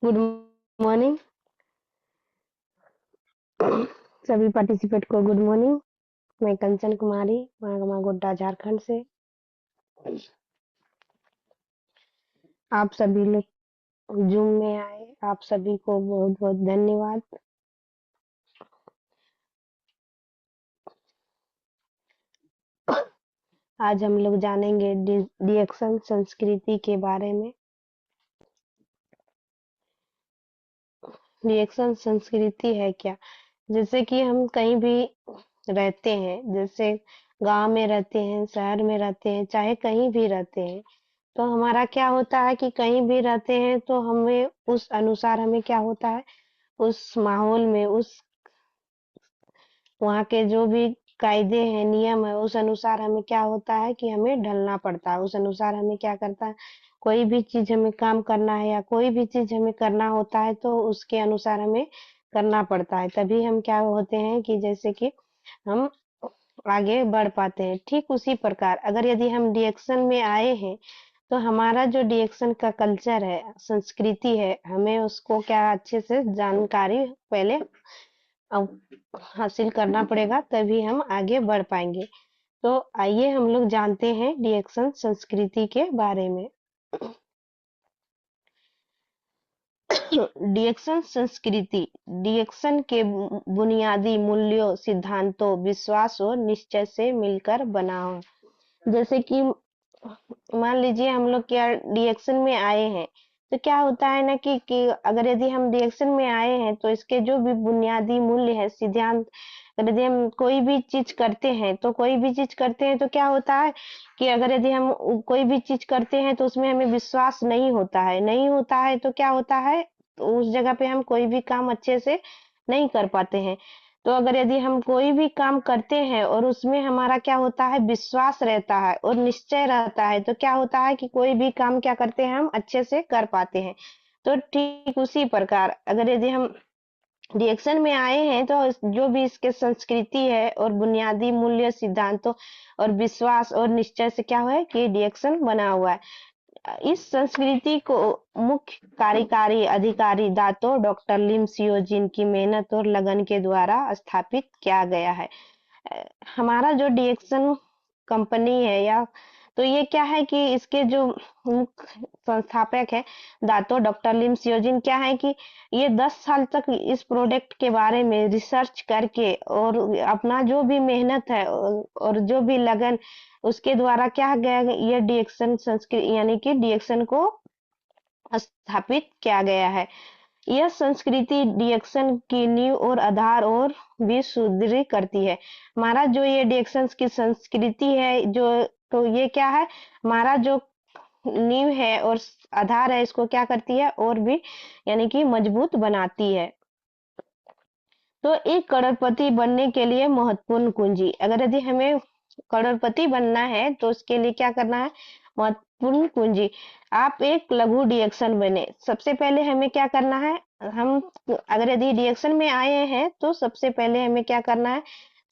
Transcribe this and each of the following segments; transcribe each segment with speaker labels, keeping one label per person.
Speaker 1: Good morning. सभी participant को good morning. मैं कंचन कुमारी मागमा गोड्डा झारखंड से। आप सभी लोग जूम में आए, आप सभी को बहुत बहुत धन्यवाद। आज हम लोग जानेंगे रिएक्शन संस्कृति के बारे में। रिएक्शन संस्कृति है क्या? जैसे कि हम कहीं भी रहते हैं, जैसे गांव में रहते हैं, शहर में रहते हैं, चाहे कहीं भी रहते हैं, तो हमारा क्या होता है कि कहीं भी रहते हैं तो हमें उस अनुसार हमें क्या होता है, उस माहौल में, उस वहाँ के जो भी कायदे हैं, नियम है, उस अनुसार हमें क्या होता है कि हमें ढलना पड़ता है। उस अनुसार हमें क्या करता है, कोई भी चीज हमें काम करना है या कोई भी चीज हमें करना होता है तो उसके अनुसार हमें करना पड़ता है। तभी हम क्या होते हैं कि जैसे कि हम आगे बढ़ पाते हैं। ठीक उसी प्रकार अगर यदि हम रिएक्शन में आए हैं तो हमारा जो रिएक्शन का कल्चर है, संस्कृति है, हमें उसको क्या अच्छे से जानकारी पहले हासिल करना पड़ेगा, तभी हम आगे बढ़ पाएंगे। तो आइए हम लोग जानते हैं रिएक्शन संस्कृति के बारे में। रिएक्शन संस्कृति रिएक्शन के बुनियादी मूल्यों, सिद्धांतों, विश्वास और निश्चय से मिलकर बना हो। जैसे कि मान लीजिए हम लोग क्या रिएक्शन में आए हैं, तो क्या होता है ना कि अगर यदि हम रिएक्शन में आए हैं तो इसके जो भी बुनियादी मूल्य है, सिद्धांत, अगर यदि हम कोई भी चीज करते हैं तो कोई भी चीज करते हैं तो क्या होता है कि अगर यदि हम कोई भी चीज करते हैं तो उसमें हमें विश्वास नहीं होता है तो क्या होता है, तो उस जगह पे हम कोई भी काम अच्छे से नहीं कर पाते हैं। तो अगर यदि हम कोई भी काम करते हैं और उसमें हमारा क्या होता है, विश्वास रहता है और निश्चय रहता है, तो क्या होता है कि कोई भी काम क्या करते हैं, हम अच्छे से कर पाते हैं। तो ठीक उसी प्रकार अगर यदि हम रिएक्शन में आए हैं तो जो भी इसके संस्कृति है और बुनियादी मूल्य, सिद्धांतों और विश्वास और निश्चय से क्या हुआ है कि रिएक्शन बना हुआ है। इस संस्कृति को मुख्य कार्यकारी अधिकारी दातो डॉक्टर लिम सियोजिन की मेहनत और लगन के द्वारा स्थापित किया गया है। हमारा जो डिएक्शन कंपनी है या तो ये क्या है कि इसके जो मुख्य संस्थापक है दातो डॉक्टर लिम सियोजिन, क्या है कि ये 10 साल तक इस प्रोडक्ट के बारे में रिसर्च करके और अपना जो भी मेहनत है और जो भी लगन, उसके द्वारा क्या गया, ये डिएक्शन संस्कृति यानी कि डिएक्शन को स्थापित किया गया है। यह संस्कृति रिएक्शन की नींव और आधार और भी सुदृढ़ करती है। हमारा जो ये रिएक्शन की संस्कृति है, जो तो ये क्या है, हमारा जो नींव है और आधार है, इसको क्या करती है और भी यानी कि मजबूत बनाती है। तो एक करोड़पति बनने के लिए महत्वपूर्ण कुंजी, अगर यदि हमें करोड़पति बनना है तो उसके लिए क्या करना है, महत्वपूर्ण कुंजी। आप एक लघु रिएक्शन बने, सबसे पहले हमें क्या करना है, हम अगर यदि रिएक्शन में आए हैं तो सबसे पहले हमें क्या करना है,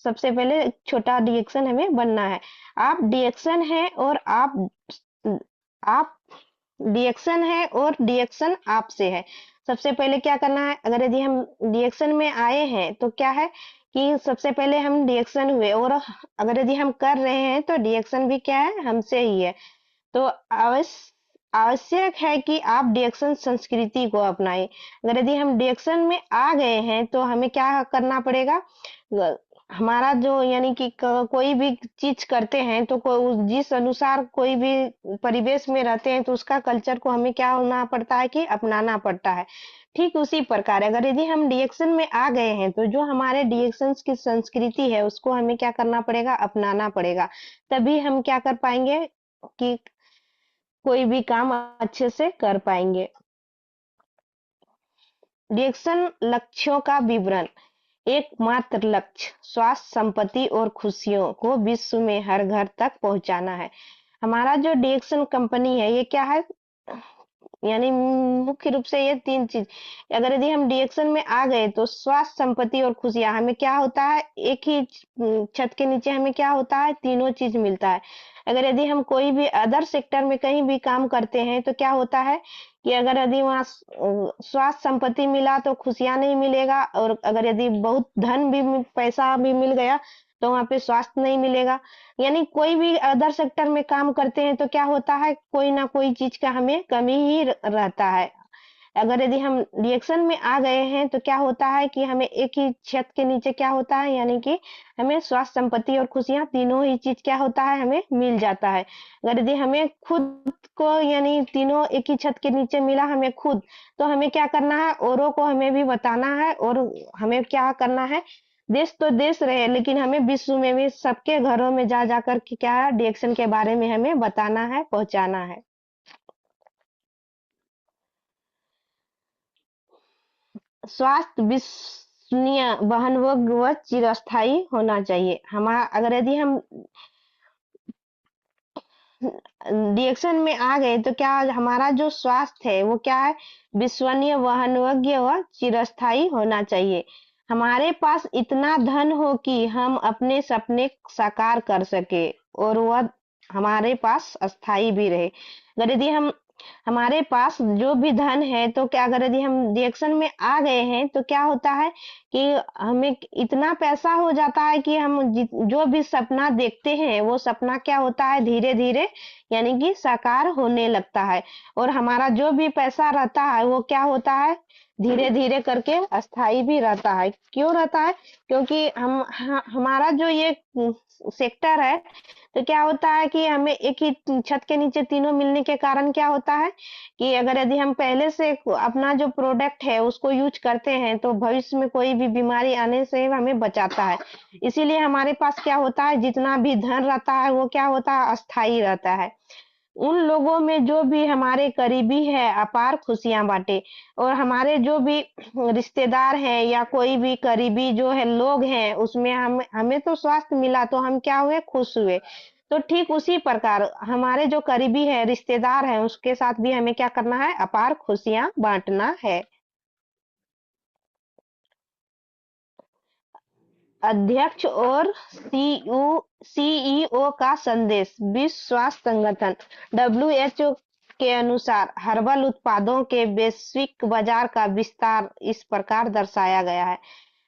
Speaker 1: सबसे पहले छोटा रिएक्शन हमें बनना है। आप रिएक्शन है और आप रिएक्शन है और रिएक्शन आपसे है। सबसे पहले क्या करना है, अगर यदि हम रिएक्शन में आए हैं तो क्या है कि सबसे पहले हम रिएक्शन हुए और अगर यदि हम कर रहे हैं तो रिएक्शन भी क्या है, हमसे ही है। तो आवश्यक है कि आप रिएक्शन संस्कृति को अपनाएं। अगर यदि हम रिएक्शन में आ गए हैं तो हमें क्या करना पड़ेगा, हमारा जो यानी कि कोई भी चीज करते हैं तो जिस अनुसार कोई भी परिवेश में रहते हैं तो उसका कल्चर को हमें क्या होना पड़ता है कि अपनाना पड़ता है। ठीक उसी प्रकार अगर यदि हम रिएक्शन में आ गए हैं तो जो हमारे रिएक्शंस की संस्कृति है उसको हमें क्या करना पड़ेगा, अपनाना पड़ेगा। तभी हम क्या कर पाएंगे कि कोई भी काम अच्छे से कर पाएंगे। रिएक्शन लक्ष्यों का विवरण, एकमात्र लक्ष्य स्वास्थ्य, संपत्ति और खुशियों को विश्व में हर घर तक पहुंचाना है। हमारा जो डिएक्शन कंपनी है ये क्या है, यानी मुख्य रूप से ये तीन चीज, अगर यदि हम डिएक्शन में आ गए तो स्वास्थ्य, संपत्ति और खुशियां, हमें क्या होता है, एक ही छत के नीचे हमें क्या होता है, तीनों चीज मिलता है। अगर यदि हम कोई भी अदर सेक्टर में कहीं भी काम करते हैं तो क्या होता है कि अगर यदि वहाँ स्वास्थ्य संपत्ति मिला तो खुशियां नहीं मिलेगा, और अगर यदि बहुत धन भी पैसा भी मिल गया तो वहाँ पे स्वास्थ्य नहीं मिलेगा। यानी कोई भी अदर सेक्टर में काम करते हैं तो क्या होता है, कोई ना कोई चीज का हमें कमी ही रहता है। अगर यदि हम रिएक्शन में आ गए हैं तो क्या होता है कि हमें एक ही छत के नीचे क्या होता है, यानी कि हमें स्वास्थ्य संपत्ति और खुशियां तीनों ही चीज क्या होता है, हमें मिल जाता है। अगर यदि हमें खुद को यानी तीनों एक ही छत के नीचे मिला हमें खुद, तो हमें क्या करना है, औरों को हमें भी बताना है, और हमें क्या करना है, देश तो देश रहे लेकिन हमें विश्व में भी सबके घरों में जा जाकर के क्या रिएक्शन के बारे में हमें बताना है, पहुंचाना है। स्वास्थ्य विश्वसनीय, वहनयोग्य व चिरस्थायी होना चाहिए। हमारा अगर यदि हम रिएक्शन में आ गए तो क्या हमारा जो स्वास्थ्य है वो क्या है, विश्वसनीय, वहनयोग्य व चिरस्थायी होना चाहिए। हमारे पास इतना धन हो कि हम अपने सपने साकार कर सके, और वह हमारे पास अस्थाई भी रहे। अगर यदि हम हमारे पास जो भी धन है तो क्या, अगर यदि हम रिएक्शन में आ गए हैं तो क्या होता है कि हमें इतना पैसा हो जाता है कि हम जो भी सपना देखते हैं वो सपना क्या होता है, धीरे धीरे यानी कि साकार होने लगता है। और हमारा जो भी पैसा रहता है वो क्या होता है, धीरे धीरे करके अस्थाई भी रहता है। क्यों रहता है, क्योंकि हमारा जो ये सेक्टर है, तो क्या होता है कि हमें एक ही छत के नीचे तीनों मिलने के कारण क्या होता है कि अगर यदि हम पहले से अपना जो प्रोडक्ट है उसको यूज करते हैं तो भविष्य में कोई भी बीमारी आने से हमें बचाता है। इसीलिए हमारे पास क्या होता है, जितना भी धन रहता है वो क्या होता है, अस्थाई रहता है। उन लोगों में जो भी हमारे करीबी है अपार खुशियां बांटे, और हमारे जो भी रिश्तेदार हैं या कोई भी करीबी जो है लोग हैं उसमें हम हमें तो स्वास्थ्य मिला तो हम क्या हुए, खुश हुए। तो ठीक उसी प्रकार हमारे जो करीबी है रिश्तेदार हैं उसके साथ भी हमें क्या करना है, अपार खुशियां बांटना है। अध्यक्ष और सीईओ का संदेश। विश्व स्वास्थ्य संगठन डब्ल्यूएचओ के अनुसार हर्बल उत्पादों के वैश्विक बाजार का विस्तार इस प्रकार दर्शाया गया है।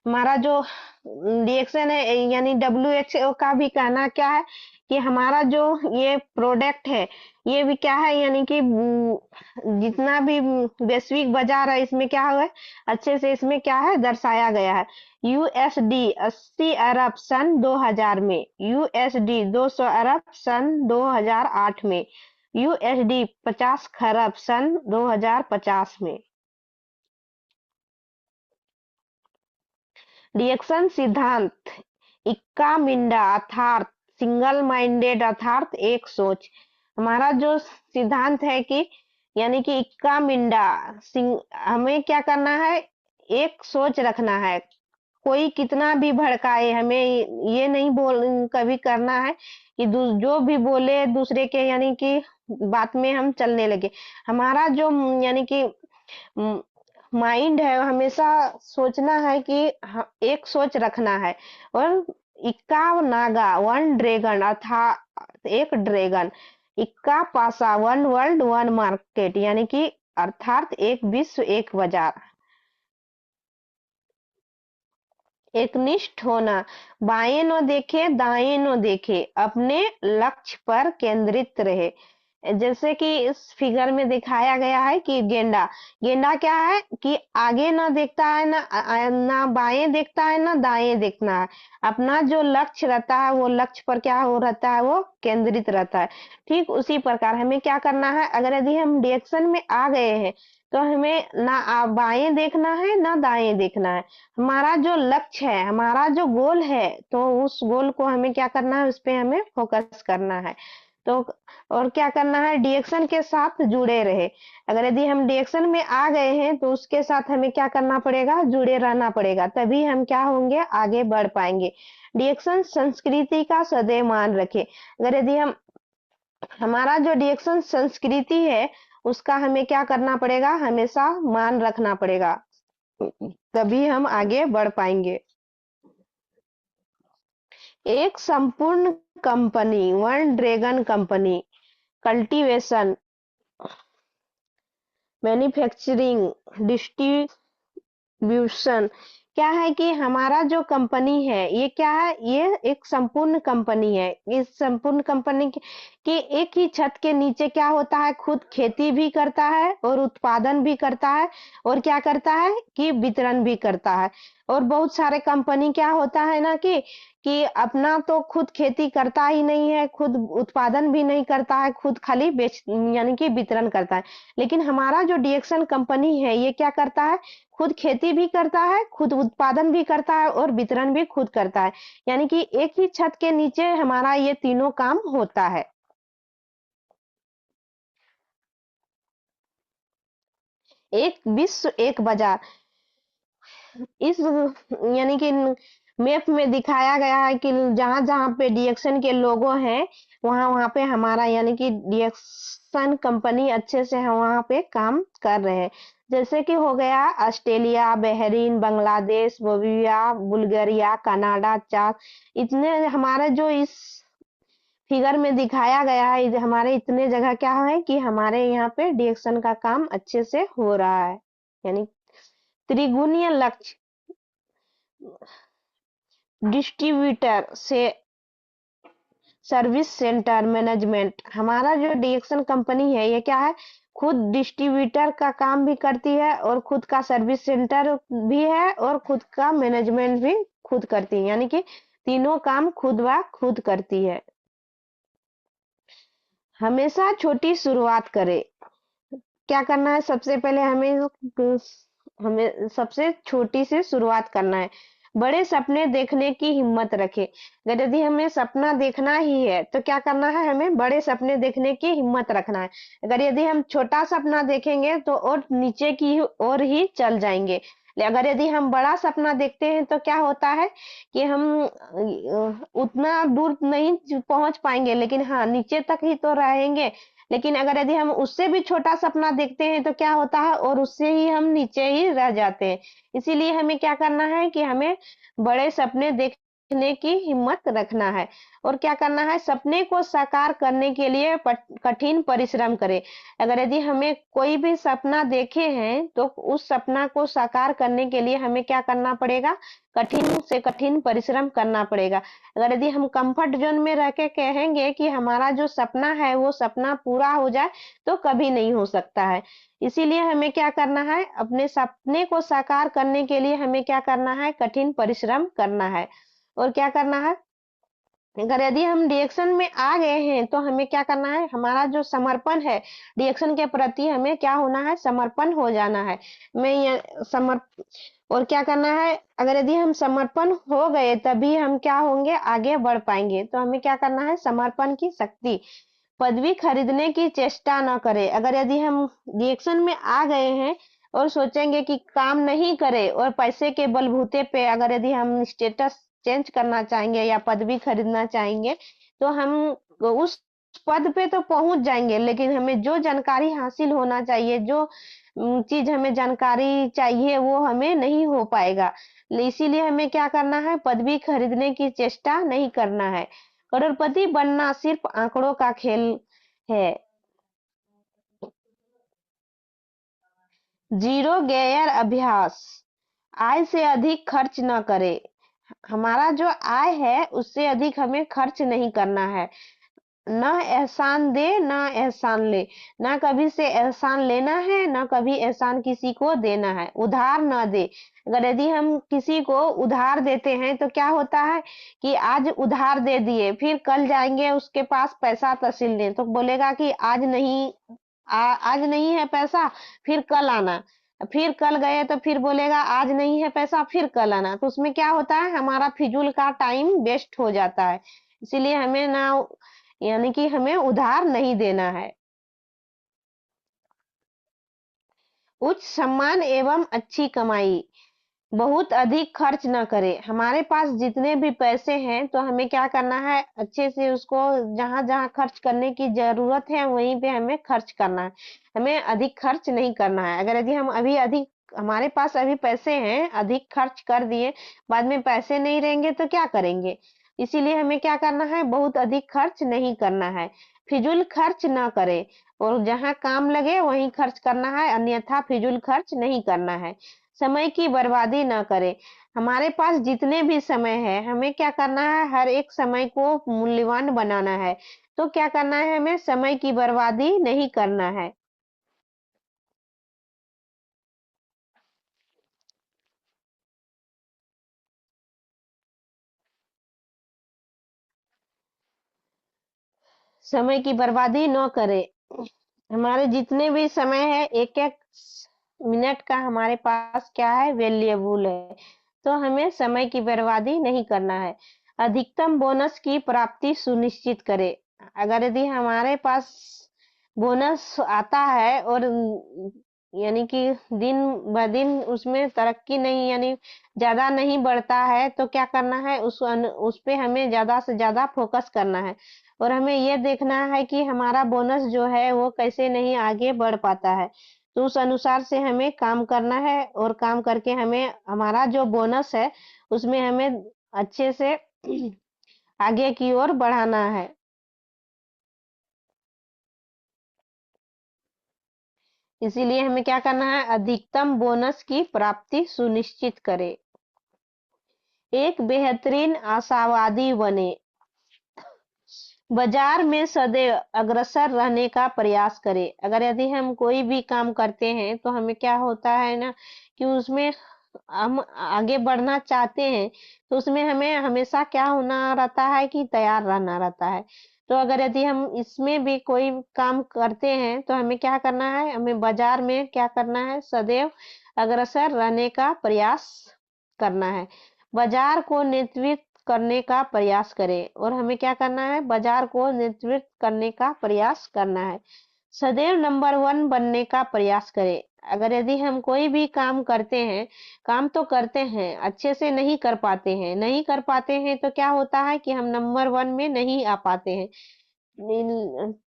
Speaker 1: हमारा जो रिएक्शन है यानी डब्ल्यूएचओ का भी कहना क्या है कि हमारा जो ये प्रोडक्ट है ये भी क्या है, यानी कि जितना भी वैश्विक बाजार है इसमें क्या है, अच्छे से इसमें क्या है दर्शाया गया है। यूएसडी 80 अरब सन 2000 में, यूएसडी 200 अरब सन 2008 में, यूएसडी 50 खरब सन 2050 में। रिएक्शन सिद्धांत। इक्का मिंडा अर्थात सिंगल माइंडेड अर्थात एक सोच। हमारा जो सिद्धांत है कि यानी कि इक्का मिंडा, हमें क्या करना है, एक सोच रखना है। कोई कितना भी भड़काए हमें ये नहीं बोल कभी करना है कि जो भी बोले दूसरे के यानी कि बात में हम चलने लगे। हमारा जो यानी कि माइंड है हमेशा सोचना है कि एक सोच रखना है। और इक्का नागा वन ड्रैगन अर्थात एक ड्रैगन, इक्का पासा वन वर्ल्ड वन मार्केट, यानी कि अर्थात एक विश्व एक बाजार। एकनिष्ठ होना, बाएं न देखे दाएं न देखे, अपने लक्ष्य पर केंद्रित रहे। जैसे कि इस फिगर में दिखाया गया है कि गेंडा, गेंडा क्या है कि आगे ना देखता है ना बाएं देखता है ना दाएं देखना है। अपना जो लक्ष्य रहता है वो लक्ष्य पर क्या हो रहता है, वो केंद्रित रहता है। ठीक उसी प्रकार हमें क्या करना है, अगर यदि हम डायरेक्शन में आ गए हैं तो हमें ना बाएं देखना है ना दाएं देखना है। हमारा जो लक्ष्य है, हमारा जो गोल है, तो उस गोल को हमें क्या करना है, उस पे हमें फोकस करना है। तो और क्या करना है, डिएक्शन के साथ जुड़े रहे। अगर यदि हम डिएक्शन में आ गए हैं तो उसके साथ हमें क्या करना पड़ेगा, जुड़े रहना पड़ेगा, तभी हम क्या होंगे, आगे बढ़ पाएंगे। डिएक्शन संस्कृति का सदैव मान रखे। अगर यदि हम हमारा जो डिएक्शन संस्कृति है उसका हमें क्या करना पड़ेगा, हमेशा मान रखना पड़ेगा, तभी हम आगे बढ़ पाएंगे। एक संपूर्ण company, one dragon company, cultivation manufacturing, distribution. क्या है कि हमारा जो कंपनी है ये क्या है, ये एक संपूर्ण कंपनी है। इस संपूर्ण कंपनी की एक ही छत के नीचे क्या होता है, खुद खेती भी करता है और उत्पादन भी करता है और क्या करता है कि वितरण भी करता है। और बहुत सारे कंपनी क्या होता है ना कि अपना तो खुद खेती करता ही नहीं है, खुद उत्पादन भी नहीं करता है, खुद खाली बेच यानी कि वितरण करता है। लेकिन हमारा जो डीएक्सन कंपनी है ये क्या करता है, खुद खेती भी करता है, खुद उत्पादन भी करता है और वितरण भी खुद करता है। यानी कि एक ही छत के नीचे हमारा ये तीनों काम होता है। एक विश्व एक बाजार, इस यानी कि मैप में दिखाया गया है कि जहां जहां पे डीएक्सन के लोगो हैं वहां वहां पे हमारा यानी कि डीएक्सन कंपनी अच्छे से है वहां पे काम कर रहे हैं। जैसे कि हो गया Australia, Bahrain, Bangladesh, Bolivia, Bulgaria, Canada, Chad, इतने हमारे जो इस फिगर में दिखाया गया है, हमारे इतने जगह क्या है कि हमारे यहाँ पे डीएक्सन का काम अच्छे से हो रहा है। यानी त्रिगुणीय लक्ष्य, डिस्ट्रीब्यूटर से सर्विस सेंटर मैनेजमेंट, हमारा जो डीएक्सन कंपनी है ये क्या है, खुद डिस्ट्रीब्यूटर का काम भी करती है और खुद का सर्विस सेंटर भी है और खुद का मैनेजमेंट भी खुद करती है। यानी कि तीनों काम खुद व खुद करती है। हमेशा छोटी शुरुआत करें। क्या करना है, सबसे पहले हमें सबसे छोटी से शुरुआत करना है। बड़े सपने देखने की हिम्मत रखें। अगर यदि हमें सपना देखना ही है तो क्या करना है, हमें बड़े सपने देखने की हिम्मत रखना है। अगर यदि हम छोटा सपना देखेंगे तो और नीचे की ओर ही चल जाएंगे। अगर यदि हम बड़ा सपना देखते हैं तो क्या होता है कि हम उतना दूर नहीं पहुंच पाएंगे, लेकिन हाँ नीचे तक ही तो रहेंगे। लेकिन अगर यदि हम उससे भी छोटा सपना देखते हैं तो क्या होता है, और उससे ही हम नीचे ही रह जाते हैं। इसीलिए हमें क्या करना है कि हमें बड़े सपने देखने की हिम्मत रखना है। और क्या करना है, सपने को साकार करने के लिए कठिन परिश्रम करें। अगर यदि हमें कोई भी सपना देखे हैं तो उस सपना को साकार करने के लिए हमें क्या करना पड़ेगा, कठिन से कठिन परिश्रम करना पड़ेगा। अगर यदि हम कंफर्ट जोन में रह के कहेंगे कि हमारा जो सपना है वो सपना पूरा हो जाए तो कभी नहीं हो सकता है। इसीलिए हमें क्या करना है, अपने सपने को साकार करने के लिए हमें क्या करना है, कठिन परिश्रम करना है। और क्या करना है, अगर यदि हम डिएक्शन में आ गए हैं तो हमें क्या करना है, हमारा जो समर्पण है डिएक्शन के प्रति हमें क्या होना है, समर्पण हो जाना है। मैं ये समर्प और क्या करना है, अगर यदि हम समर्पण हो गए तभी हम क्या होंगे, आगे बढ़ पाएंगे। तो हमें क्या करना है, समर्पण की शक्ति। पदवी खरीदने की चेष्टा न करें। अगर यदि हम रिएक्शन में आ गए हैं और सोचेंगे कि काम नहीं करे और पैसे के बलबूते पे अगर यदि हम स्टेटस चेंज करना चाहेंगे या पदवी खरीदना चाहेंगे तो हम उस पद पे तो पहुंच जाएंगे, लेकिन हमें जो जानकारी हासिल होना चाहिए, जो चीज हमें जानकारी चाहिए वो हमें नहीं हो पाएगा। इसीलिए हमें क्या करना है, पदवी खरीदने की चेष्टा नहीं करना है। करोड़पति बनना सिर्फ आंकड़ों का खेल है। जीरो गैर अभ्यास, आय से अधिक खर्च न करे। हमारा जो आय है उससे अधिक हमें खर्च नहीं करना है। ना एहसान दे ना एहसान ले, ना कभी से एहसान लेना है ना कभी एहसान किसी को देना है। उधार ना दे। अगर यदि हम किसी को उधार देते हैं तो क्या होता है कि आज उधार दे दिए, फिर कल जाएंगे उसके पास पैसा तहसील तो बोलेगा कि आज नहीं है पैसा, फिर कल आना। फिर कल गए तो फिर बोलेगा आज नहीं है पैसा, फिर कल आना। तो उसमें क्या होता है, हमारा फिजूल का टाइम वेस्ट हो जाता है। इसीलिए हमें ना यानी कि हमें उधार नहीं देना है। उच्च सम्मान एवं अच्छी कमाई, बहुत अधिक खर्च ना करें। हमारे पास जितने भी पैसे हैं तो हमें क्या करना है, अच्छे से उसको जहां जहां खर्च करने की जरूरत है वहीं पे हमें खर्च करना है। हमें अधिक खर्च नहीं करना है। अगर यदि हम अभी अधिक हमारे पास अभी पैसे हैं, अधिक खर्च कर दिए, बाद में पैसे नहीं रहेंगे तो क्या करेंगे। इसीलिए हमें क्या करना है, बहुत अधिक खर्च नहीं करना है। फिजूल खर्च ना करे, और जहाँ काम लगे वहीं खर्च करना है, अन्यथा फिजूल खर्च नहीं करना है। समय की बर्बादी ना करे। हमारे पास जितने भी समय है, हमें क्या करना है, हर एक समय को मूल्यवान बनाना है। तो क्या करना है, हमें समय की बर्बादी नहीं करना है। समय की बर्बादी न करे। हमारे जितने भी समय है, एक एक मिनट का हमारे पास क्या है, वैल्यूएबल है। तो हमें समय की बर्बादी नहीं करना है। अधिकतम बोनस की प्राप्ति सुनिश्चित करें। अगर यदि हमारे पास बोनस आता है और यानी कि दिन ब दिन उसमें तरक्की नहीं, यानी ज्यादा नहीं बढ़ता है, तो क्या करना है, उस पे हमें ज्यादा से ज्यादा फोकस करना है। और हमें ये देखना है कि हमारा बोनस जो है वो कैसे नहीं आगे बढ़ पाता है। तो उस अनुसार से हमें काम करना है, और काम करके हमें हमारा जो बोनस है उसमें हमें अच्छे से आगे की ओर बढ़ाना है। इसीलिए हमें क्या करना है, अधिकतम बोनस की प्राप्ति सुनिश्चित करें। एक बेहतरीन आशावादी बने। बाजार में सदैव अग्रसर रहने का प्रयास करें। अगर यदि हम कोई भी काम करते हैं तो हमें क्या होता है ना, कि उसमें हम आगे बढ़ना चाहते हैं, तो उसमें हमें हमेशा क्या होना रहता है, कि तैयार रहना रहता है। तो अगर यदि हम इसमें भी कोई काम करते हैं तो हमें क्या करना है, हमें बाजार में क्या करना है, सदैव अग्रसर रहने का प्रयास करना है। बाजार को नेतृत्व करने का प्रयास करें, और हमें क्या करना है, बाजार को नेतृत्व करने का प्रयास करना है। सदैव नंबर वन बनने का प्रयास करें। अगर यदि हम कोई भी काम करते हैं, काम तो करते हैं, अच्छे से नहीं कर पाते हैं, तो क्या होता है कि हम नंबर वन में नहीं आ पाते हैं।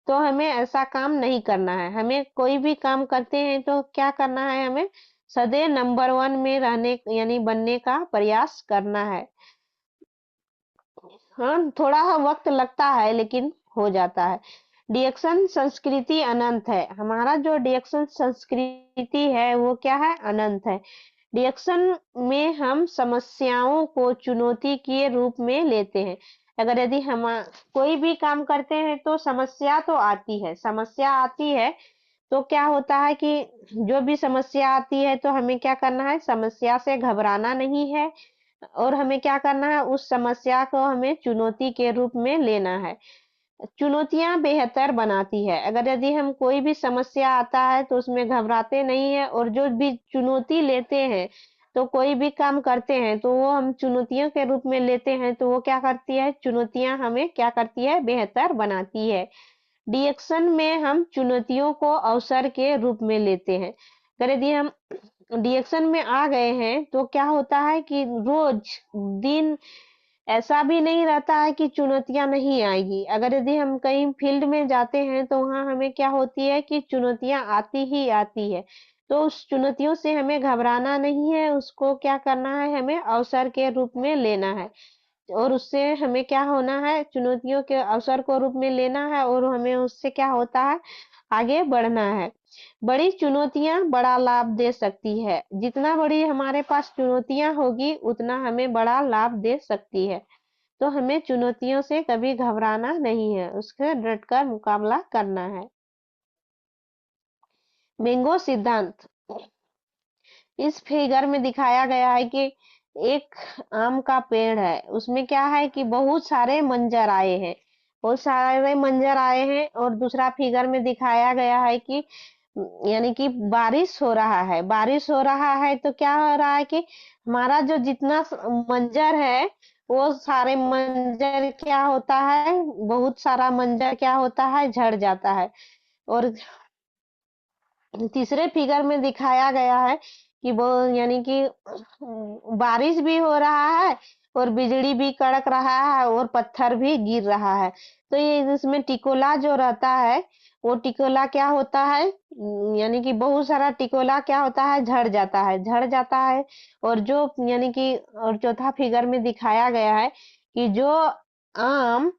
Speaker 1: तो हमें ऐसा काम नहीं करना है। हमें कोई भी काम करते हैं तो क्या करना है, हमें सदैव नंबर वन में रहने यानी बनने का प्रयास करना है। हाँ, थोड़ा सा वक्त लगता है लेकिन हो जाता है। डिएक्शन संस्कृति अनंत है। हमारा जो डिएक्शन संस्कृति है वो क्या है, अनंत है। डिएक्शन में हम समस्याओं को चुनौती के रूप में लेते हैं। अगर यदि हम कोई भी काम करते हैं तो समस्या आती है, तो क्या होता है कि जो भी समस्या आती है तो हमें क्या करना है, समस्या से घबराना नहीं है, और हमें क्या करना है, उस समस्या को हमें चुनौती के रूप में लेना है। चुनौतियां बेहतर बनाती है। अगर यदि हम कोई भी समस्या आता है तो उसमें घबराते नहीं है, और जो भी चुनौती लेते हैं, तो कोई भी काम करते हैं तो वो हम चुनौतियों के रूप में लेते हैं, तो वो क्या करती है, चुनौतियां हमें क्या करती है, बेहतर बनाती है। डिएक्शन में हम चुनौतियों को अवसर के रूप में लेते हैं। अगर यदि हम डिएक्शन में आ गए हैं तो क्या होता है कि रोज दिन ऐसा भी नहीं रहता है कि चुनौतियां नहीं आएगी। अगर यदि हम कहीं फील्ड में जाते हैं तो वहां हमें क्या होती है, कि चुनौतियां आती ही आती है। तो उस चुनौतियों से हमें घबराना नहीं है, उसको क्या करना है, हमें अवसर के रूप में लेना है। और उससे हमें क्या होना है, चुनौतियों के अवसर को रूप में लेना है, और हमें उससे क्या होता है, आगे बढ़ना है। बड़ी चुनौतियां बड़ा लाभ दे सकती है। जितना बड़ी हमारे पास चुनौतियां होगी उतना हमें बड़ा लाभ दे सकती है। तो हमें चुनौतियों से कभी घबराना नहीं है, उसका डटकर मुकाबला करना है। बिंगो सिद्धांत। इस फिगर में दिखाया गया है कि एक आम का पेड़ है, उसमें क्या है कि बहुत सारे मंजर आए हैं, और दूसरा फिगर में दिखाया गया है कि यानी कि बारिश हो रहा है, तो क्या हो रहा है कि हमारा जो जितना मंजर है, वो सारे मंजर क्या होता है, बहुत सारा मंजर क्या होता है, झड़ जाता है। और तीसरे फिगर में दिखाया गया है कि वो यानी कि बारिश भी हो रहा है, और बिजली भी कड़क रहा है, और पत्थर भी गिर रहा है। तो ये इसमें टिकोला जो रहता है, वो टिकोला क्या होता है, यानी कि बहुत सारा टिकोला क्या होता है, झड़ जाता है। और जो यानी कि और चौथा फिगर में दिखाया गया है कि जो आम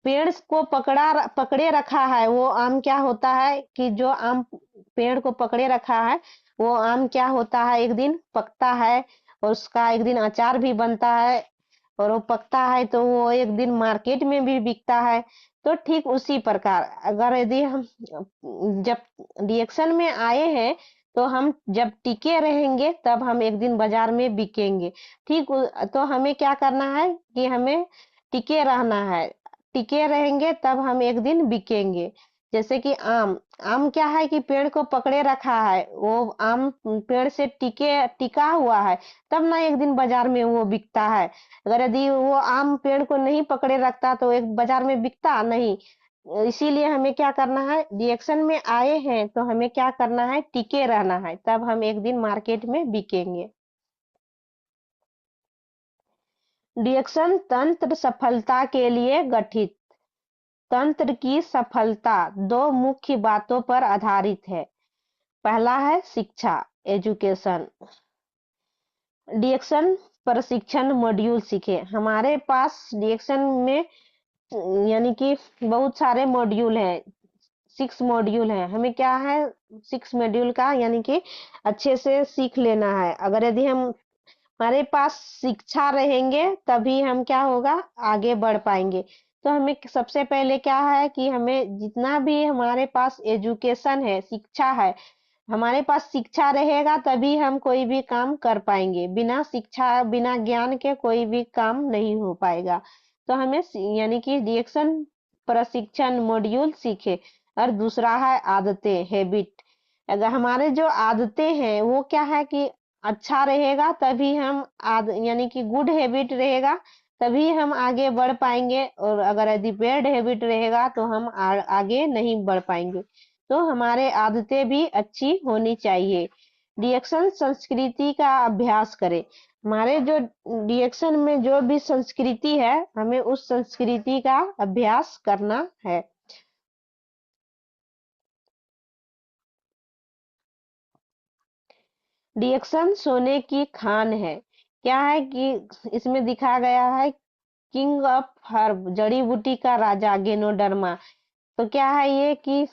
Speaker 1: पेड़ को पकड़े रखा है वो आम क्या होता है कि जो आम पेड़ को पकड़े रखा है वो आम क्या होता है, एक दिन पकता है और उसका एक दिन अचार भी बनता है और वो पकता है तो वो एक दिन मार्केट में भी बिकता है। तो ठीक उसी प्रकार अगर यदि हम जब रिएक्शन में आए हैं तो हम जब टिके रहेंगे तब हम एक दिन बाजार में बिकेंगे। ठीक तो हमें क्या करना है कि हमें टिके रहना है, टिके रहेंगे तब हम एक दिन बिकेंगे। जैसे कि आम, आम क्या है कि पेड़ को पकड़े रखा है, वो आम पेड़ से टिका हुआ है तब ना एक दिन बाजार में वो बिकता है। अगर यदि वो आम पेड़ को नहीं पकड़े रखता तो एक बाजार में बिकता नहीं। इसीलिए हमें क्या करना है, रिएक्शन में आए हैं तो हमें क्या करना है, टिके रहना है तब हम एक दिन मार्केट में बिकेंगे। रिएक्शन तंत्र सफलता के लिए गठित। तंत्र की सफलता दो मुख्य बातों पर आधारित है। पहला है शिक्षा, एजुकेशन। रिएक्शन प्रशिक्षण मॉड्यूल सीखे। हमारे पास रिएक्शन में यानी कि बहुत सारे मॉड्यूल हैं, 6 मॉड्यूल हैं। हमें क्या है, 6 मॉड्यूल का यानी कि अच्छे से सीख लेना है। अगर यदि हम हमारे पास शिक्षा रहेंगे तभी हम क्या होगा, आगे बढ़ पाएंगे। तो हमें सबसे पहले क्या है कि हमें जितना भी हमारे पास एजुकेशन है, शिक्षा है, हमारे पास शिक्षा रहेगा तभी हम कोई भी काम कर पाएंगे। बिना शिक्षा बिना ज्ञान के कोई भी काम नहीं हो पाएगा। तो हमें यानी कि रिएक्शन प्रशिक्षण मॉड्यूल सीखे। और दूसरा है आदतें, हैबिट। अगर हमारे जो आदतें हैं वो क्या है कि अच्छा रहेगा तभी हम यानी कि गुड हैबिट रहेगा तभी हम आगे बढ़ पाएंगे। और अगर यदि बैड हैबिट रहेगा तो हम आगे नहीं बढ़ पाएंगे। तो हमारे आदतें भी अच्छी होनी चाहिए। रिएक्शन संस्कृति का अभ्यास करें। हमारे जो रिएक्शन में जो भी संस्कृति है हमें उस संस्कृति का अभ्यास करना है। रिएक्शन सोने की खान है। क्या है कि इसमें दिखा गया है किंग ऑफ हर्ब, जड़ी बूटी का राजा गेनोडर्मा। तो क्या है ये कि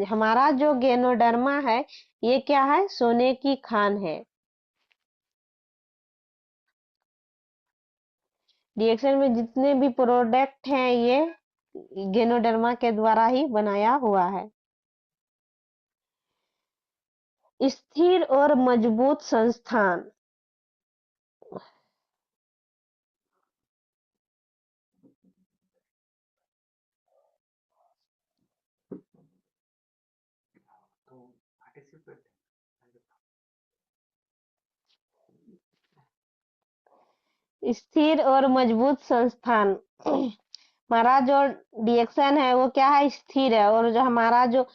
Speaker 1: हमारा जो गेनोडर्मा है ये क्या है, सोने की खान है। रिएक्शन में जितने भी प्रोडक्ट हैं ये गेनोडर्मा के द्वारा ही बनाया हुआ है। स्थिर और मजबूत संस्थान। स्थिर और मजबूत संस्थान। हमारा जो रिएक्शन है वो क्या है, स्थिर है। और जो हमारा जो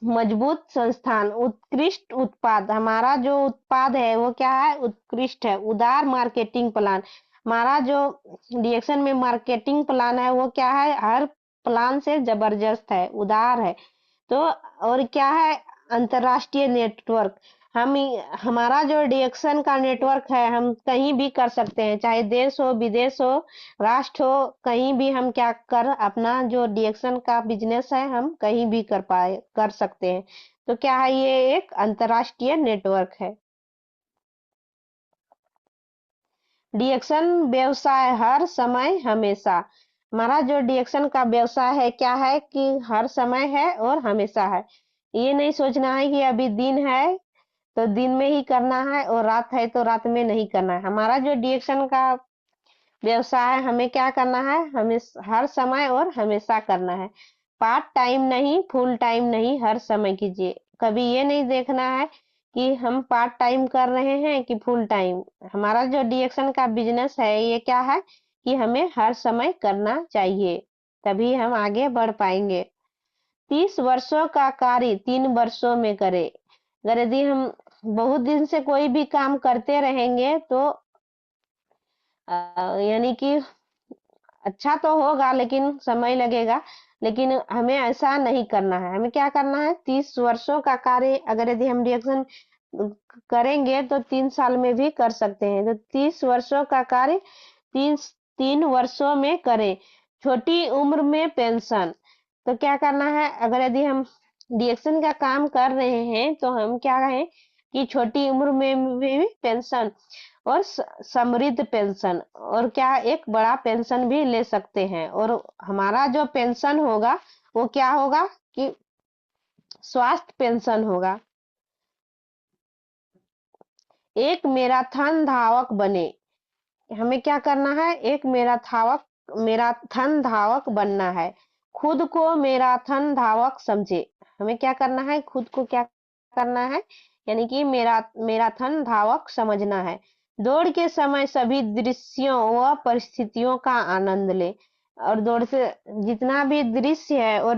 Speaker 1: मजबूत संस्थान, उत्कृष्ट उत्पाद। हमारा जो उत्पाद है वो क्या है, उत्कृष्ट है। उदार मार्केटिंग प्लान। हमारा जो रिएक्शन में मार्केटिंग प्लान है वो क्या है, हर प्लान से जबरदस्त है, उदार है। तो और क्या है, अंतरराष्ट्रीय नेटवर्क। हम हमारा जो रिएक्शन का नेटवर्क है हम कहीं भी कर सकते हैं, चाहे देश हो विदेश हो राष्ट्र हो, कहीं भी हम क्या कर अपना जो रिएक्शन का बिजनेस है हम कहीं भी कर सकते हैं। तो क्या है, ये एक अंतरराष्ट्रीय नेटवर्क है। रिएक्शन व्यवसाय हर समय हमेशा। हमारा जो रिएक्शन का व्यवसाय है क्या है कि हर समय है और हमेशा है। ये नहीं सोचना है कि अभी दिन है तो दिन में ही करना है और रात है तो रात में नहीं करना है। हमारा जो रिएक्शन का व्यवसाय हमें क्या करना है, हमें हर समय और हमेशा करना है। पार्ट टाइम नहीं, फुल टाइम नहीं, हर समय कीजिए। कभी ये नहीं देखना है कि हम पार्ट टाइम कर रहे हैं कि फुल टाइम। हमारा जो रिएक्शन का बिजनेस है ये क्या है कि हमें हर समय करना चाहिए तभी हम आगे बढ़ पाएंगे। 30 वर्षों का कार्य 3 वर्षों में करें। अगर यदि हम बहुत दिन से कोई भी काम करते रहेंगे तो यानी कि अच्छा तो होगा लेकिन समय लगेगा। लेकिन हमें ऐसा नहीं करना है। हमें क्या करना है, 30 वर्षों का कार्य अगर यदि हम रिएक्शन करेंगे तो 3 साल में भी कर सकते हैं। तो 30 वर्षों का कार्य तीन 3 वर्षों में करें। छोटी उम्र में पेंशन। तो क्या करना है, अगर यदि हम डीएक्शन का काम कर रहे हैं तो हम क्या है कि छोटी उम्र में भी पेंशन और समृद्ध पेंशन और क्या एक बड़ा पेंशन भी ले सकते हैं। और हमारा जो पेंशन होगा वो क्या होगा कि स्वास्थ्य पेंशन होगा। एक मैराथन धावक बने। हमें क्या करना है, एक मैराथन धावक बनना है। खुद को मैराथन धावक समझे। हमें क्या करना है, खुद को क्या करना है, यानी कि मैराथन धावक समझना है। दौड़ के समय सभी दृश्यों व परिस्थितियों का आनंद ले। और दौड़ से जितना भी दृश्य है और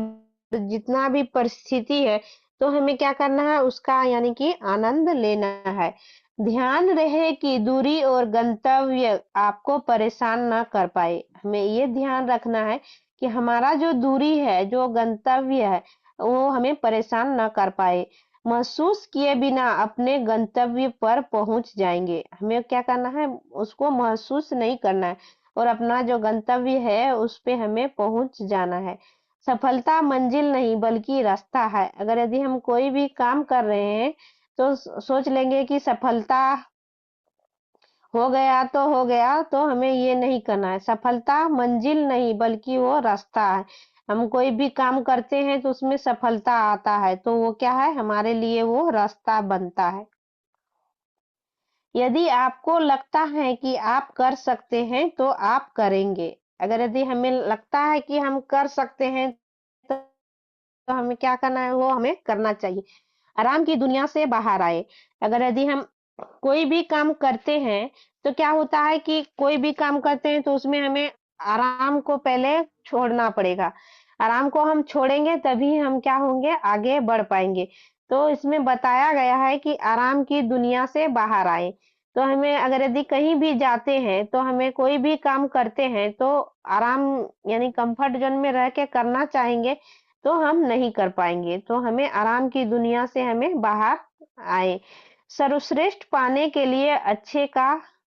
Speaker 1: जितना भी परिस्थिति है तो हमें क्या करना है, उसका यानी कि आनंद लेना है। ध्यान रहे कि दूरी और गंतव्य आपको परेशान ना कर पाए। हमें ये ध्यान रखना है कि हमारा जो दूरी है, जो गंतव्य है, वो हमें परेशान ना कर पाए। महसूस किए बिना अपने गंतव्य पर पहुंच जाएंगे। हमें क्या करना है, उसको महसूस नहीं करना है और अपना जो गंतव्य है उस पे हमें पहुंच जाना है। सफलता मंजिल नहीं बल्कि रास्ता है। अगर यदि हम कोई भी काम कर रहे हैं तो सोच लेंगे कि सफलता हो गया तो हो गया, तो हमें ये नहीं करना है। सफलता मंजिल नहीं बल्कि वो रास्ता है। हम कोई भी काम करते हैं तो उसमें सफलता आता है तो वो क्या है, हमारे लिए वो रास्ता बनता है। यदि आपको लगता है कि आप कर सकते हैं तो आप करेंगे। अगर यदि हमें लगता है कि हम कर सकते हैं तो हमें क्या करना है, वो हमें करना चाहिए। आराम की दुनिया से बाहर आए। अगर यदि हम कोई भी काम करते हैं तो क्या होता है कि कोई भी काम करते हैं तो उसमें हमें आराम को पहले छोड़ना पड़ेगा। आराम को हम छोड़ेंगे तभी हम क्या होंगे, आगे बढ़ पाएंगे। तो इसमें बताया गया है कि आराम की दुनिया से बाहर आए। तो हमें अगर यदि कहीं भी जाते हैं तो हमें कोई भी काम करते हैं तो आराम यानी कंफर्ट जोन में रह के करना चाहेंगे तो हम नहीं कर पाएंगे। तो हमें आराम की दुनिया से हमें बाहर आए। सर्वश्रेष्ठ पाने के लिए अच्छे का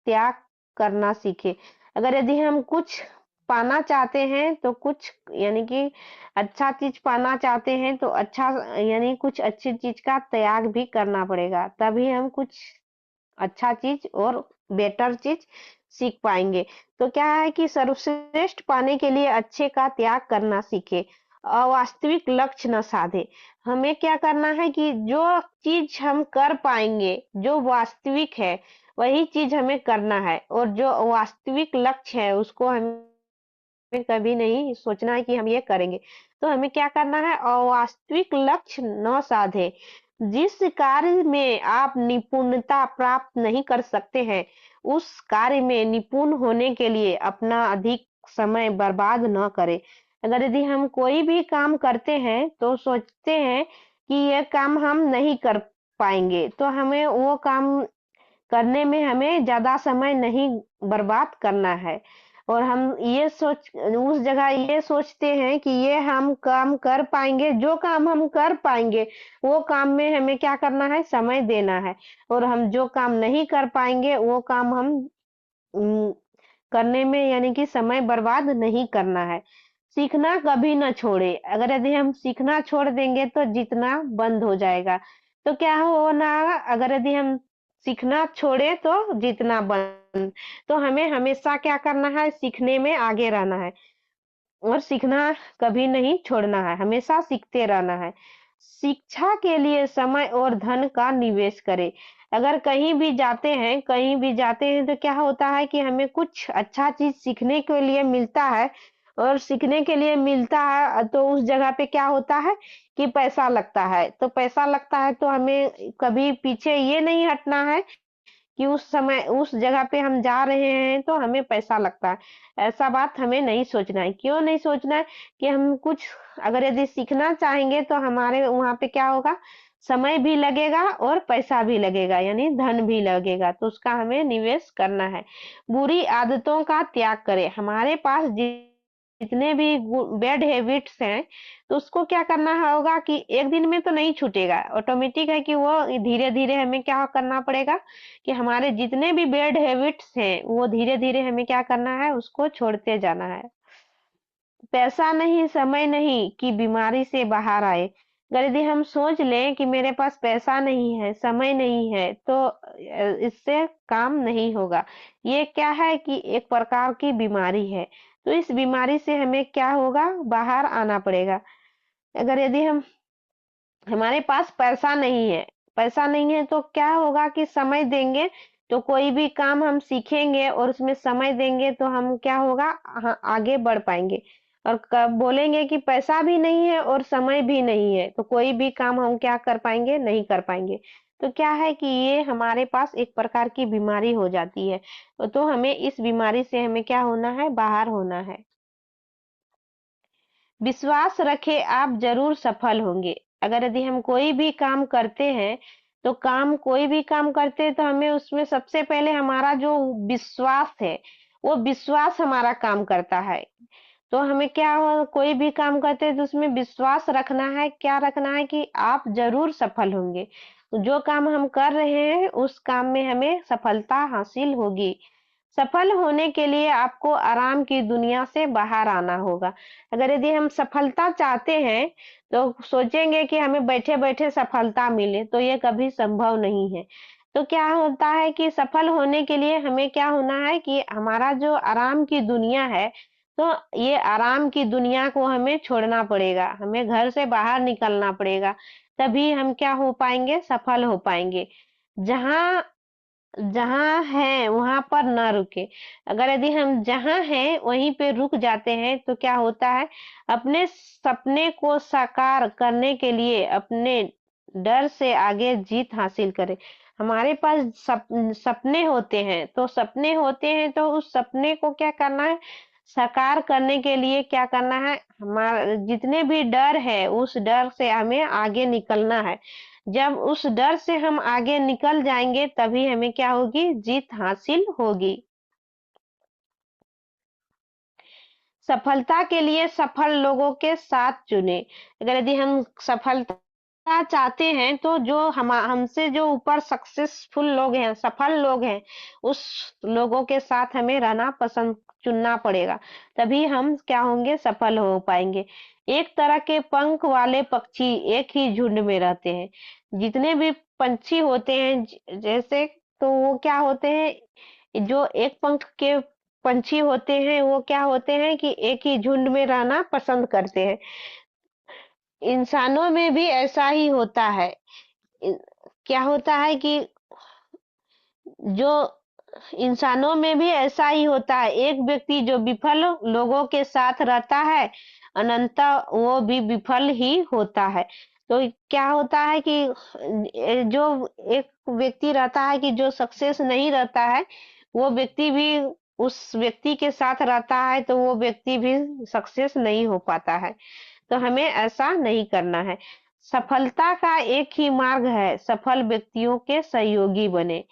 Speaker 1: त्याग करना सीखे। अगर यदि हम कुछ पाना चाहते हैं तो कुछ यानी कि अच्छा चीज पाना चाहते हैं तो अच्छा यानी कुछ अच्छी चीज का त्याग भी करना पड़ेगा, तभी हम कुछ अच्छा चीज और बेटर चीज सीख पाएंगे। तो क्या है कि सर्वश्रेष्ठ पाने के लिए अच्छे का त्याग करना सीखे। अवास्तविक लक्ष्य न साधे। हमें क्या करना है कि जो चीज हम कर पाएंगे, जो वास्तविक है वही चीज हमें करना है और जो वास्तविक लक्ष्य है उसको हमें कभी नहीं सोचना है कि हम ये करेंगे। तो हमें क्या करना है, अवास्तविक लक्ष्य न साधे। जिस कार्य में आप निपुणता प्राप्त नहीं कर सकते हैं उस कार्य में निपुण होने के लिए अपना अधिक समय बर्बाद न करें। अगर यदि हम कोई भी काम करते हैं तो सोचते हैं कि ये काम हम नहीं कर पाएंगे तो हमें वो काम करने में हमें ज्यादा समय नहीं बर्बाद करना है। और हम ये सोच उस जगह ये सोचते हैं कि ये हम काम कर पाएंगे, जो काम हम कर पाएंगे वो काम में हमें क्या करना है, समय देना है। और हम जो काम नहीं कर पाएंगे वो काम हम उम, करने में यानी कि समय बर्बाद नहीं करना है। सीखना कभी ना छोड़े। अगर यदि हम सीखना छोड़ देंगे तो जीतना बंद हो जाएगा। तो क्या होना, अगर यदि हम सीखना छोड़े तो जीतना बंद। तो हमें हमेशा क्या करना है, सीखने में आगे रहना है और सीखना कभी नहीं छोड़ना है, हमेशा सीखते रहना है। शिक्षा के लिए समय और धन का निवेश करें। अगर कहीं भी जाते हैं तो क्या होता है कि हमें कुछ अच्छा चीज सीखने के लिए मिलता है और सीखने के लिए मिलता है तो उस जगह पे क्या होता है कि पैसा लगता है। तो पैसा लगता है तो हमें कभी पीछे ये नहीं हटना है कि उस समय उस जगह पे हम जा रहे हैं तो हमें पैसा लगता है। ऐसा बात हमें नहीं सोचना है। क्यों नहीं सोचना है कि हम कुछ अगर यदि सीखना चाहेंगे तो हमारे वहां पे क्या होगा, समय भी लगेगा और पैसा भी लगेगा यानी धन भी लगेगा, तो उसका हमें निवेश करना है। बुरी आदतों का त्याग करें। हमारे पास जितने भी बैड हैबिट्स हैं तो उसको क्या करना होगा कि एक दिन में तो नहीं छूटेगा, ऑटोमेटिक है कि वो धीरे धीरे हमें क्या करना पड़ेगा कि हमारे जितने भी बैड हैबिट्स हैं वो धीरे धीरे हमें क्या करना है, उसको छोड़ते जाना है। पैसा नहीं, समय नहीं कि बीमारी से बाहर आए। अगर यदि हम सोच लें कि मेरे पास पैसा नहीं है, समय नहीं है, तो इससे काम नहीं होगा। ये क्या है कि एक प्रकार की बीमारी है। तो इस बीमारी से हमें क्या होगा, बाहर आना पड़ेगा। अगर यदि हम हमारे पास पैसा नहीं है तो क्या होगा कि समय देंगे तो कोई भी काम हम सीखेंगे और उसमें समय देंगे तो हम क्या होगा, आगे बढ़ पाएंगे। और कब बोलेंगे कि पैसा भी नहीं है और समय भी नहीं है तो कोई भी काम हम क्या कर पाएंगे, नहीं कर पाएंगे। तो क्या है कि ये हमारे पास एक प्रकार की बीमारी हो जाती है। तो हमें इस बीमारी से हमें क्या होना है, बाहर होना है। विश्वास रखें, आप जरूर सफल होंगे। अगर यदि हम कोई भी काम करते हैं तो कोई भी काम करते हैं तो हमें उसमें सबसे पहले हमारा जो विश्वास है, वो विश्वास हमारा काम करता है। तो हमें क्या हो, कोई भी काम करते हैं तो उसमें विश्वास रखना है। क्या रखना है कि आप जरूर सफल होंगे। जो काम हम कर रहे हैं उस काम में हमें सफलता हासिल होगी। सफल होने के लिए आपको आराम की दुनिया से बाहर आना होगा। अगर यदि हम सफलता चाहते हैं तो सोचेंगे कि हमें बैठे-बैठे सफलता मिले, तो ये कभी संभव नहीं है। तो क्या होता है कि सफल होने के लिए हमें क्या होना है कि हमारा जो आराम की दुनिया है, तो ये आराम की दुनिया को हमें छोड़ना पड़ेगा। हमें घर से बाहर निकलना पड़ेगा। तभी हम क्या हो पाएंगे, सफल हो पाएंगे। जहाँ जहाँ है वहां पर न रुके। अगर यदि हम जहाँ हैं वहीं पे रुक जाते हैं तो क्या होता है, अपने सपने को साकार करने के लिए अपने डर से आगे जीत हासिल करें। हमारे पास सपने होते हैं, तो सपने होते हैं तो उस सपने को क्या करना है, साकार करने के लिए क्या करना है, हमारा जितने भी डर है उस डर से हमें आगे निकलना है। जब उस डर से हम आगे निकल जाएंगे तभी हमें क्या होगी, जीत हासिल होगी। सफलता के लिए सफल लोगों के साथ चुने। अगर यदि हम सफलता चाहते हैं तो जो हम हमसे जो ऊपर सक्सेसफुल लोग हैं, सफल लोग हैं, उस लोगों के साथ हमें रहना पसंद चुनना पड़ेगा। तभी हम क्या होंगे, सफल हो पाएंगे। एक तरह के पंख वाले पक्षी एक ही झुंड में रहते हैं। जितने भी पंछी होते हैं जैसे, तो वो क्या होते हैं, जो एक पंख के पंछी होते हैं वो क्या होते हैं कि एक ही झुंड में रहना पसंद करते हैं। इंसानों में भी ऐसा ही होता है। इन- क्या होता है कि जो इंसानों में भी ऐसा ही होता है। एक व्यक्ति जो विफल लोगों के साथ रहता है, अनंत वो भी विफल ही होता है। तो क्या होता है कि जो एक व्यक्ति रहता है कि जो सक्सेस नहीं रहता है, वो व्यक्ति भी उस व्यक्ति के साथ रहता है तो वो व्यक्ति भी सक्सेस नहीं हो पाता है। तो हमें ऐसा नहीं करना है। सफलता का एक ही मार्ग है, सफल व्यक्तियों के सहयोगी बने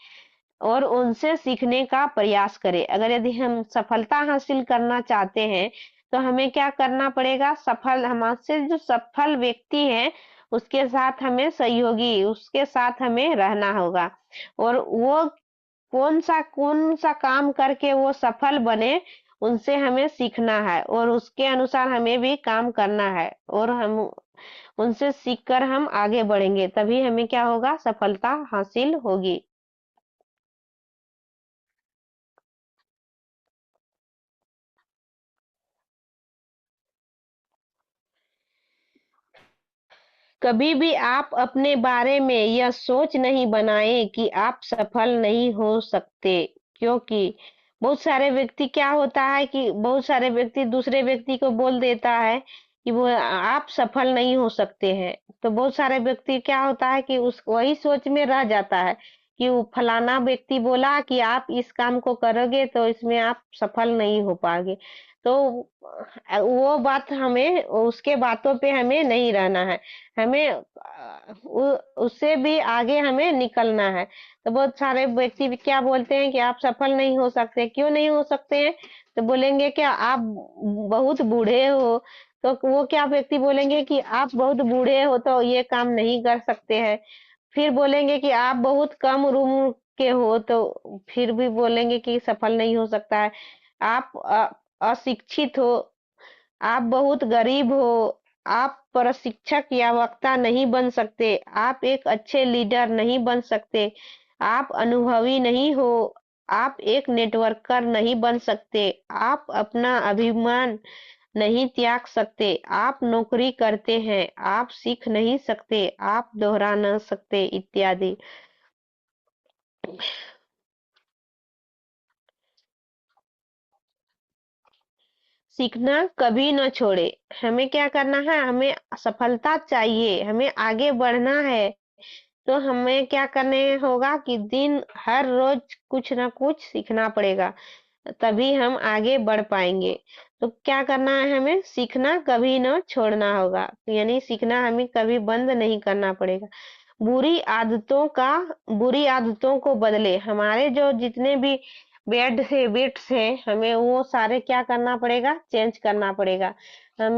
Speaker 1: और उनसे सीखने का प्रयास करें। अगर यदि हम सफलता हासिल करना चाहते हैं तो हमें क्या करना पड़ेगा, सफल हमसे जो सफल व्यक्ति है उसके साथ हमें सहयोगी, उसके साथ हमें रहना होगा। और वो कौन सा काम करके वो सफल बने, उनसे हमें सीखना है और उसके अनुसार हमें भी काम करना है। और हम उनसे सीखकर हम आगे बढ़ेंगे तभी हमें क्या होगा, सफलता हासिल होगी। कभी भी आप अपने बारे में यह सोच नहीं बनाएं कि आप सफल नहीं हो सकते। क्योंकि बहुत सारे व्यक्ति क्या होता है कि बहुत सारे व्यक्ति दूसरे व्यक्ति को बोल देता है कि वो आप सफल नहीं हो सकते हैं। तो बहुत सारे व्यक्ति क्या होता है कि उस वही सोच में रह जाता है कि वो फलाना व्यक्ति बोला कि आप इस काम को करोगे तो इसमें आप सफल नहीं हो पाओगे। तो वो बात हमें, उसके बातों पे हमें नहीं रहना है। हमें उससे भी आगे हमें निकलना है। तो बहुत सारे व्यक्ति भी क्या बोलते हैं कि आप सफल नहीं हो सकते। क्यों नहीं हो सकते हैं, तो बोलेंगे कि आप बहुत बूढ़े हो। तो वो क्या व्यक्ति बोलेंगे कि आप बहुत बूढ़े हो तो ये काम नहीं कर सकते हैं। फिर बोलेंगे कि आप बहुत कम उम्र के हो तो फिर भी बोलेंगे कि सफल नहीं हो सकता है। आप अशिक्षित हो आप बहुत गरीब हो, आप प्रशिक्षक या वक्ता नहीं बन सकते, आप एक अच्छे लीडर नहीं बन सकते, आप अनुभवी नहीं हो, आप एक नेटवर्कर नहीं बन सकते, आप अपना अभिमान नहीं त्याग सकते, आप नौकरी करते हैं, आप सीख नहीं सकते, आप दोहरा न सकते, इत्यादि। सीखना कभी न छोड़े। हमें क्या करना है, हमें सफलता चाहिए, हमें आगे बढ़ना है, तो हमें क्या करने होगा कि दिन हर रोज कुछ ना कुछ सीखना पड़ेगा, तभी हम आगे बढ़ पाएंगे। तो क्या करना है, हमें सीखना कभी न छोड़ना होगा, यानी सीखना हमें कभी बंद नहीं करना पड़ेगा। बुरी आदतों का बुरी आदतों को बदले, हमारे जो जितने भी बैड हैबिट्स हैं, हमें वो सारे क्या करना पड़ेगा, चेंज करना पड़ेगा। हम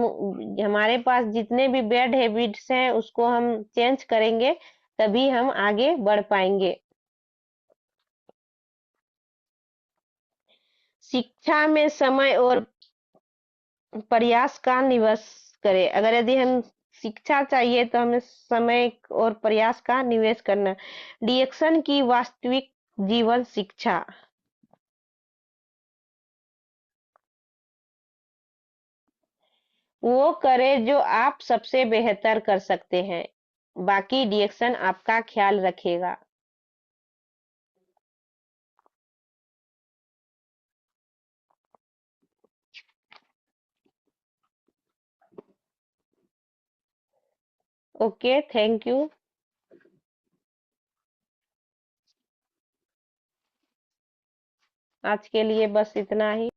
Speaker 1: हमारे पास जितने भी बैड हैबिट्स हैं उसको हम चेंज करेंगे, तभी हम आगे बढ़ पाएंगे। शिक्षा में समय और प्रयास का निवेश करें। अगर यदि हम शिक्षा चाहिए तो हमें समय और प्रयास का निवेश करना। डीएक्शन की वास्तविक जीवन शिक्षा। वो करे जो आप सबसे बेहतर कर सकते हैं, बाकी डीएक्शन आपका ख्याल रखेगा। Okay, thank you. आज के लिए बस इतना ही।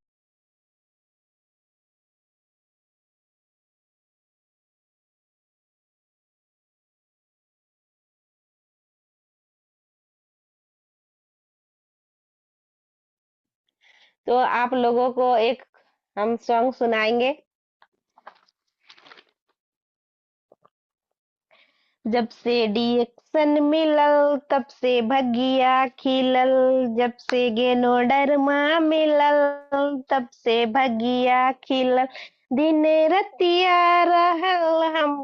Speaker 1: तो आप लोगों को एक हम सॉन्ग सुनाएंगे। जब से डीएक्शन मिलल तब से भगिया खिलल, जब से गेनोडरमा मिलल तब से भगिया खिलल, दिन रतिया रहल हम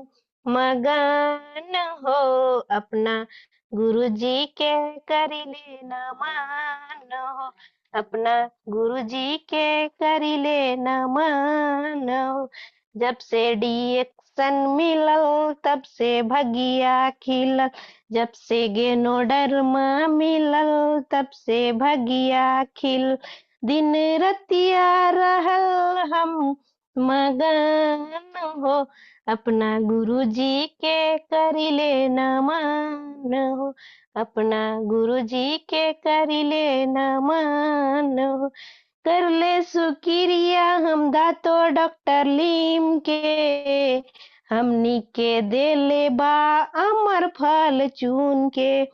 Speaker 1: मगन हो, अपना गुरुजी के करिले नमन हो, अपना गुरुजी के करिले नमन हो। जब से डीएक्शन मिलल तब से भगिया खिलल, जब से गेनोडरमा मिलल तब से भगिया खिल, दिन रतिया रहल हम मगन हो, अपना गुरुजी के करिले नमन हो, अपना गुरुजी के करिले नमन हो। कर ले सुक्रिया हम दातो डॉक्टर लीम के, हमनी के देले बा अमर फल चून के।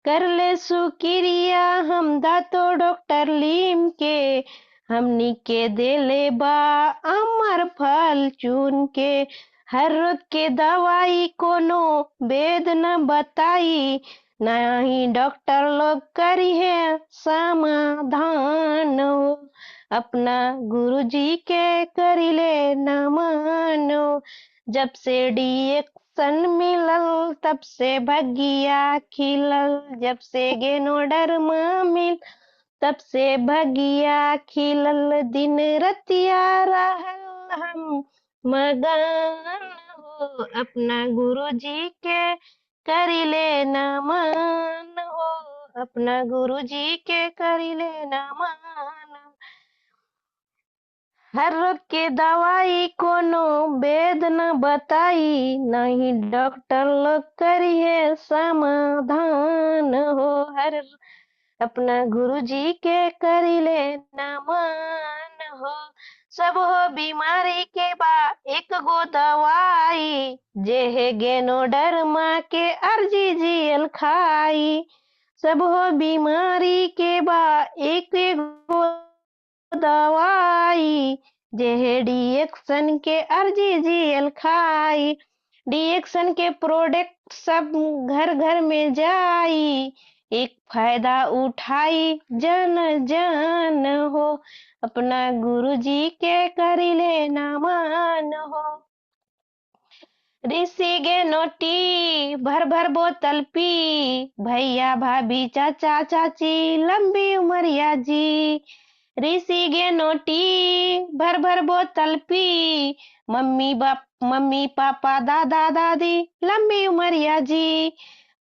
Speaker 1: कर ले सुक्रिया हम दातो डॉक्टर लीम के, हमनी के देले बा अमर फल चून के। हर रोग के दवाई कोनो वेद न बताई, नहीं डॉक्टर लोग करी है समाधान हो, अपना गुरुजी के करिले नमन हो। जब से डीएक्शन मिलल तब से भगिया खिलल, जब से गेनोडरमा मिल तब से भगिया खिलल, दिन रतिया रहल हम मगन हो, अपना गुरुजी के करिले नमन हो, अपना गुरुजी के करिले नमन। हर रोग के दवाई कोनो वेद न बताई, नहीं डॉक्टर लोग करिए समाधान हो, हर अपना गुरुजी के करिले नमन हो। सब हो बीमारी के बा एक गो दवाई, जे है गेनोडरमा के अर्जी जियल खाई। सब हो बीमारी के बा एक गो दवाई, जे है डीएक्शन के अर्जी जियल खाई। डीएक्शन के प्रोडक्ट सब घर घर में जाई, एक फायदा उठाई जन जन हो, अपना गुरुजी के करी लेना मान हो। ऋषि गे नोटी भर भर बोतल पी, भैया भाभी चाचा चाची लंबी उमरिया जी। ऋषि गे नोटी भर भर बोतल पी, मम्मी पापा दादा दादी लंबी उमरिया जी।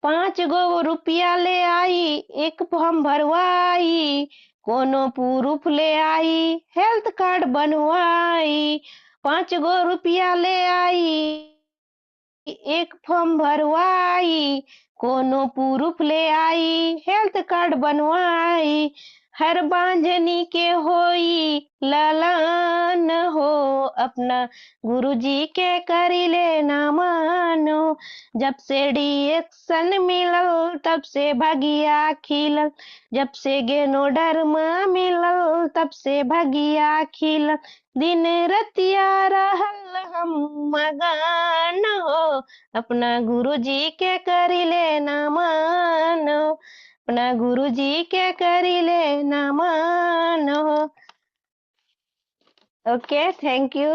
Speaker 1: 5 गो रुपया ले आई, एक फॉर्म भरवाई, कोनो प्रूफ ले आई, हेल्थ कार्ड बनवाई। 5 गो रुपया ले आई, एक फॉर्म भरवाई, कोनो प्रूफ ले आई, हेल्थ कार्ड बनवाई। हर बांझनी के होई ललन हो, अपना गुरुजी के करी लेना मानो। जब से डिएक्शन मिलल तब से भगिया खिलल, जब से गेनोडर्मा मिलल तब से भगिया खिलल। दिन रतिया रहल हम मगन हो, अपना गुरुजी के करी लेना मानो, अपना गुरुजी के करी लेना मानो। Okay, thank you.